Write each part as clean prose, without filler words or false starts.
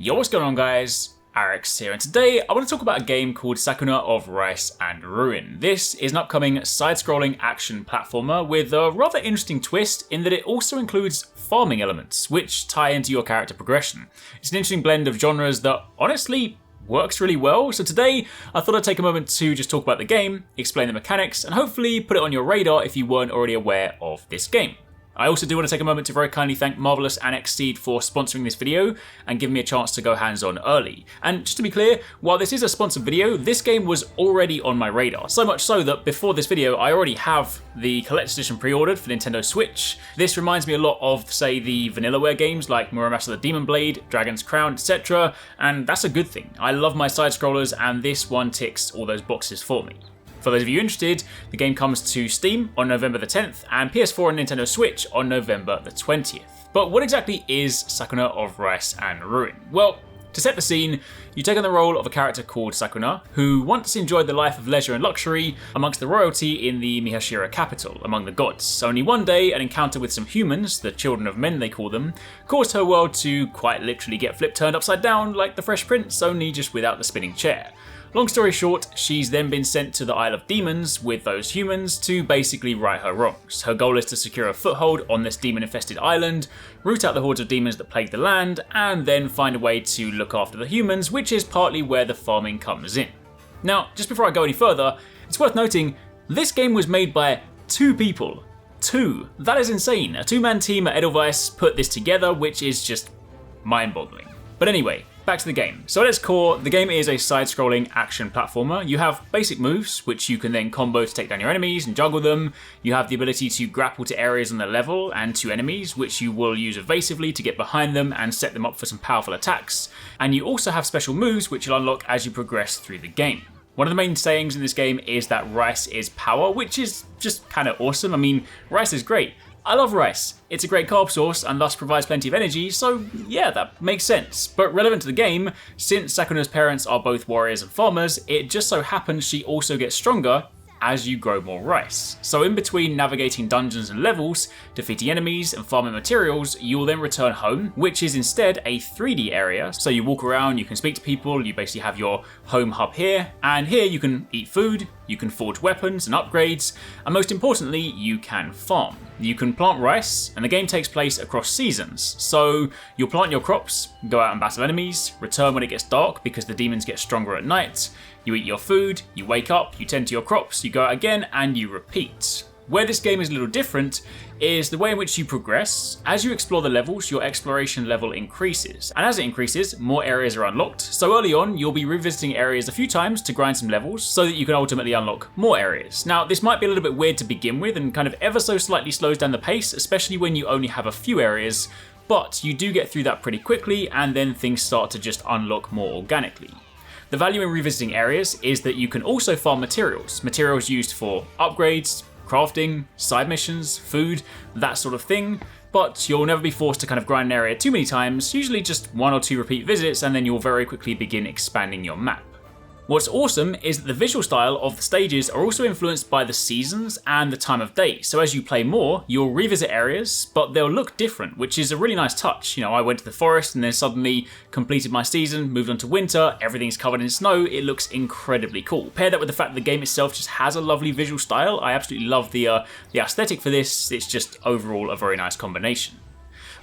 Yo, what's going on guys? Arekkz here, and today I want to talk about a game called SAKUNA of Rice and Ruin. This is an upcoming side-scrolling action platformer with a rather interesting twist in that it also includes farming elements, which tie into your character progression. It's an interesting blend of genres that honestly works really well, so today I thought I'd take a moment to just talk about the game, explain the mechanics, and hopefully put it on your radar if you weren't already aware of this game. I also do want to take a moment to very kindly thank Marvelous and Xseed for sponsoring this video and giving me a chance to go hands-on early. And just to be clear, while this is a sponsored video, this game was already on my radar. So much so that before this video, I already have the collector's edition pre-ordered for Nintendo Switch. This reminds me a lot of, say, the Vanillaware games like Muramasa the Demon Blade, Dragon's Crown, etc. And that's a good thing. I love my side-scrollers and this one ticks all those boxes for me. For those of you interested, the game comes to Steam on November the 10th and PS4 and Nintendo Switch on November the 20th. But what exactly is SAKUNA of Rice and Ruin? Well, to set the scene, you take on the role of a character called Sakuna, who once enjoyed the life of leisure and luxury amongst the royalty in the Mihashira capital, among the gods. Only one day, an encounter with some humans, the children of men they call them, caused her world to quite literally get flipped turned upside down like the Fresh Prince, only just without the spinning chair. Long story short, she's then been sent to the Isle of Demons with those humans to basically right her wrongs. Her goal is to secure a foothold on this demon-infested island, root out the hordes of demons that plague the land, and then find a way to look after the humans, which is partly where the farming comes in. Now, just before I go any further, it's worth noting, this game was made by 2 people. 2. That is insane. A 2-man team at Edelweiss put this together, which is just mind-boggling. But anyway, back to the game. So at its core, the game is a side-scrolling action platformer. You have basic moves, which you can then combo to take down your enemies and juggle them. You have the ability to grapple to areas on the level and to enemies, which you will use evasively to get behind them and set them up for some powerful attacks. And you also have special moves, which you'll unlock as you progress through the game. One of the main sayings in this game is that rice is power, which is just kind of awesome. I mean, rice is great. I love rice. It's a great carb source and thus provides plenty of energy, so yeah, that makes sense. But relevant to the game, since Sakuna's parents are both warriors and farmers, it just so happens she also gets stronger as you grow more rice. So in between navigating dungeons and levels, defeating enemies and farming materials, you will then return home, which is instead a 3D area. So you walk around, you can speak to people, you basically have your home hub here, and here you can eat food, you can forge weapons and upgrades, and most importantly, you can farm. You can plant rice, and the game takes place across seasons. So you'll plant your crops, go out and battle enemies, return when it gets dark because the demons get stronger at night, you eat your food, you wake up, you tend to your crops, you go out again, and you repeat. Where this game is a little different is the way in which you progress. As you explore the levels, your exploration level increases. And as it increases, more areas are unlocked. So early on, you'll be revisiting areas a few times to grind some levels so that you can ultimately unlock more areas. Now, this might be a little bit weird to begin with and kind of ever so slightly slows down the pace, especially when you only have a few areas, but you do get through that pretty quickly and then things start to just unlock more organically. The value in revisiting areas is that you can also farm materials used for upgrades, crafting, side missions, food, that sort of thing, but you'll never be forced to kind of grind an area too many times, usually just 1 or 2 repeat visits, and then you'll very quickly begin expanding your map. What's awesome is that the visual style of the stages are also influenced by the seasons and the time of day. So as you play more, you'll revisit areas, but they'll look different, which is a really nice touch. You know, I went to the forest and then suddenly completed my season, moved on to winter, everything's covered in snow, it looks incredibly cool. Pair that with the fact that the game itself just has a lovely visual style, I absolutely love the aesthetic for this, it's just overall a very nice combination.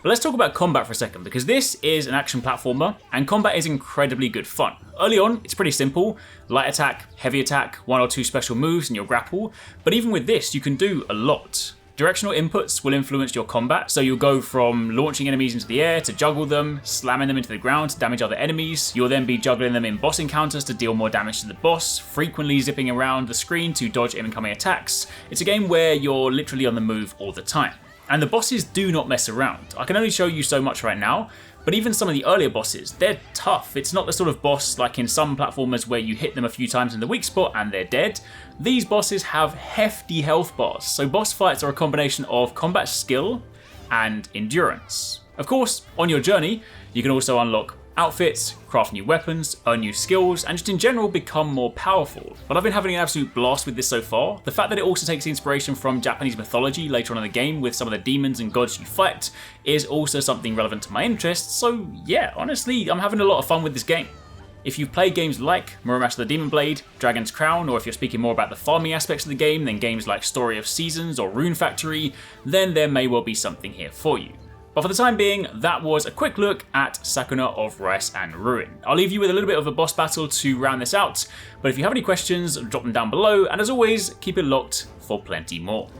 But let's talk about combat for a second, because this is an action platformer, and combat is incredibly good fun. Early on, it's pretty simple. Light attack, heavy attack, 1 or 2 special moves and you'll grapple, but even with this, you can do a lot. Directional inputs will influence your combat, so you'll go from launching enemies into the air to juggle them, slamming them into the ground to damage other enemies. You'll then be juggling them in boss encounters to deal more damage to the boss, frequently zipping around the screen to dodge incoming attacks. It's a game where you're literally on the move all the time. And the bosses do not mess around. I can only show you so much right now, but even some of the earlier bosses, they're tough. It's not the sort of boss like in some platformers where you hit them a few times in the weak spot and they're dead. These bosses have hefty health bars, so boss fights are a combination of combat skill and endurance. Of course, on your journey, you can also unlock outfits, craft new weapons, earn new skills, and just in general become more powerful. But I've been having an absolute blast with this so far. The fact that it also takes inspiration from Japanese mythology later on in the game with some of the demons and gods you fight is also something relevant to my interests, so yeah, honestly, I'm having a lot of fun with this game. If you've played games like Muramasa the Demon Blade, Dragon's Crown, or if you're speaking more about the farming aspects of the game than games like Story of Seasons or Rune Factory, then there may well be something here for you. But for the time being, that was a quick look at Sakuna of Rice and Ruin. I'll leave you with a little bit of a boss battle to round this out, but if you have any questions, drop them down below, and as always, keep it locked for plenty more.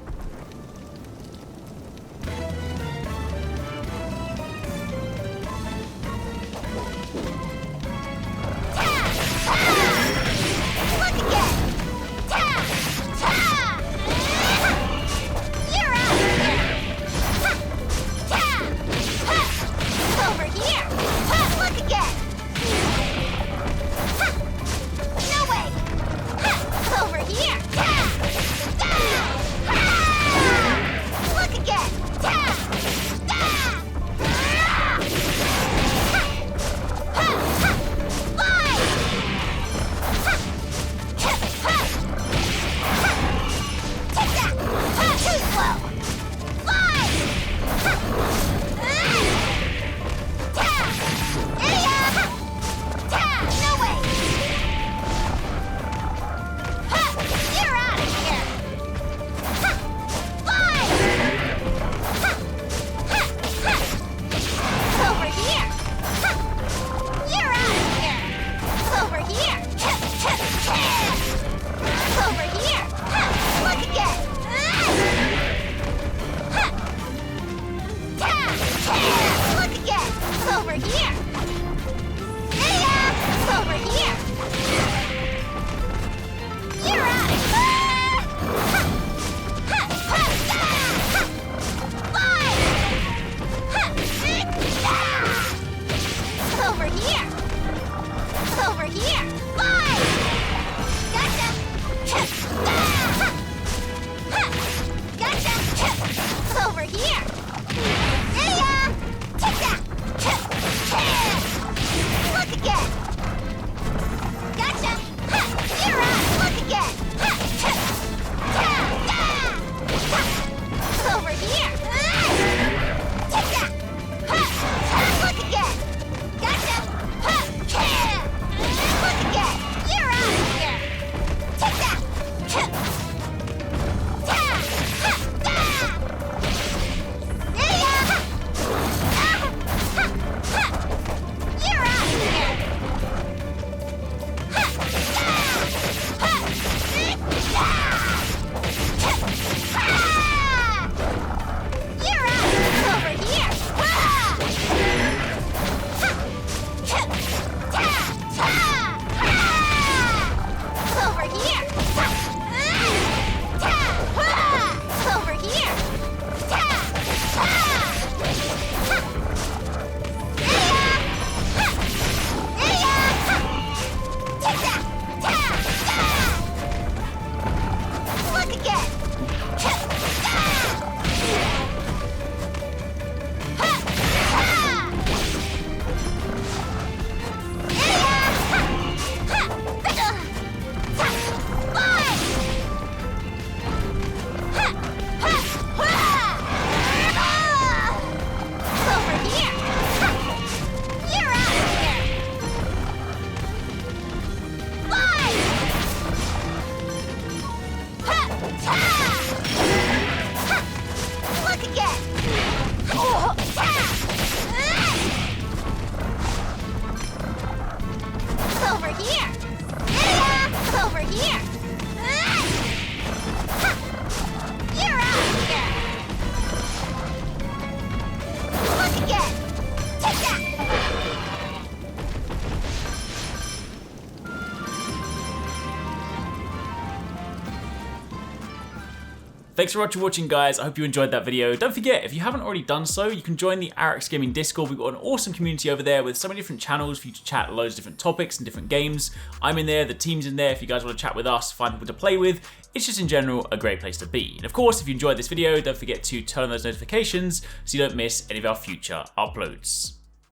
Thanks so much for watching, guys. I hope you enjoyed that video. Don't forget, if you haven't already done so, you can join the Arekkz Gaming Discord. We've got an awesome community over there with so many different channels for you to chat loads of different topics and different games. I'm in there, the team's in there if you guys want to chat with us, find people to play with. It's just in general a great place to be. And of course, if you enjoyed this video, don't forget to turn on those notifications so you don't miss any of our future uploads.